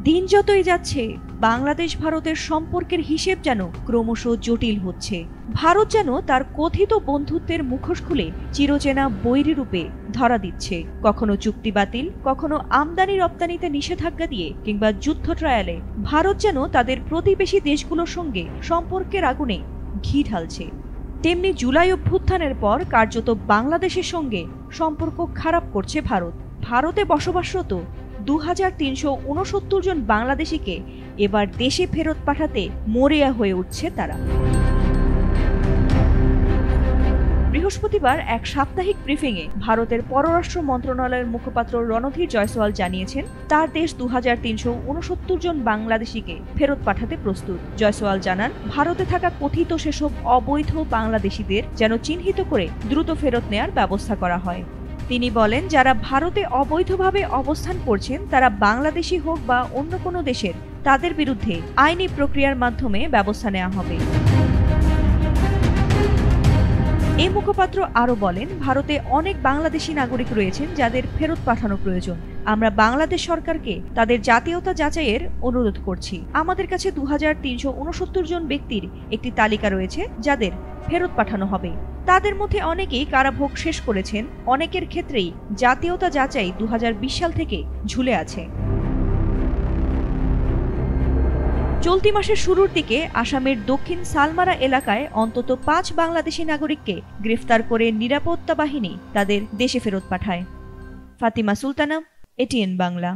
দিন যতই যাচ্ছে বাংলাদেশ ভারতের সম্পর্কের হিসেব যেন ক্রমশ জটিল হচ্ছে। ভারত যেন তার কথিত বন্ধুত্বের মুখোশ খুলে চিরচেনা বৈরী রূপে ধরা দিচ্ছে, কখনো চুক্তি বাতিল, কখনো আমদানি রপ্তানিতে নিষেধাজ্ঞা দিয়ে কিংবা যুদ্ধ ট্রায়ালে ভারত যেন তাদের প্রতিবেশী দেশগুলোর সঙ্গে সম্পর্কের আগুনে ঘি ঢালছে। তেমনি জুলাই অভ্যুত্থানের পর কার্যত বাংলাদেশের সঙ্গে সম্পর্ক খারাপ করছে ভারত। ভারতে বসবাসরত 2369 জন বাংলাদেশিকে এবার দেশে ফেরত পাঠাতে মরিয়া হয়ে উঠছে তারা। বৃহস্পতিবার এক সাপ্তাহিক ব্রিফিংয়ে ভারতের পররাষ্ট্র মন্ত্রণালয়ের মুখপাত্র রণধীর জয়সওয়াল জানিয়েছেন, তার দেশ 2369 জন বাংলাদেশিকে ফেরত পাঠাতে প্রস্তুত। জয়সওয়াল জানান, ভারতে থাকা কথিত সেসব অবৈধ বাংলাদেশিদের যেন চিহ্নিত করে দ্রুত ফেরত নেয়ার ব্যবস্থা করা হয়। তিনি বলেন, যারা ভারতে অবৈধভাবে অবস্থান করছেন তারা বাংলাদেশি হোক বা অন্য কোনো দেশের, তাদের বিরুদ্ধে আইনি প্রক্রিয়ার মাধ্যমে ব্যবস্থা নেওয়া হবে। এই মুখপাত্র আরও বলেন, ভারতে অনেক বাংলাদেশি নাগরিক রয়েছেন যাদের ফেরত পাঠানো প্রয়োজন। আমরা বাংলাদেশ সরকারকে তাদের জাতীয়তা যাচাইয়ের অনুরোধ করছি। আমাদের কাছে 2369 জন ব্যক্তির একটি তালিকা রয়েছে যাদের ফেরত পাঠানো হবে। তাদের মধ্যে অনেকেই কারাভোগ শেষ করেছেন, অনেকের ক্ষেত্রেই জাতীয়তা যাচাই 2020 সাল থেকে ঝুলে আছে। চলতি মাসের শুরুর দিকে আসামের দক্ষিণ সালমারা এলাকায় অন্তত 5 বাংলাদেশি নাগরিককে গ্রেফতার করে নিরাপত্তা বাহিনী তাদের দেশে ফেরত পাঠায়। ফাতিমা সুলতানা, এটিএন বাংলা।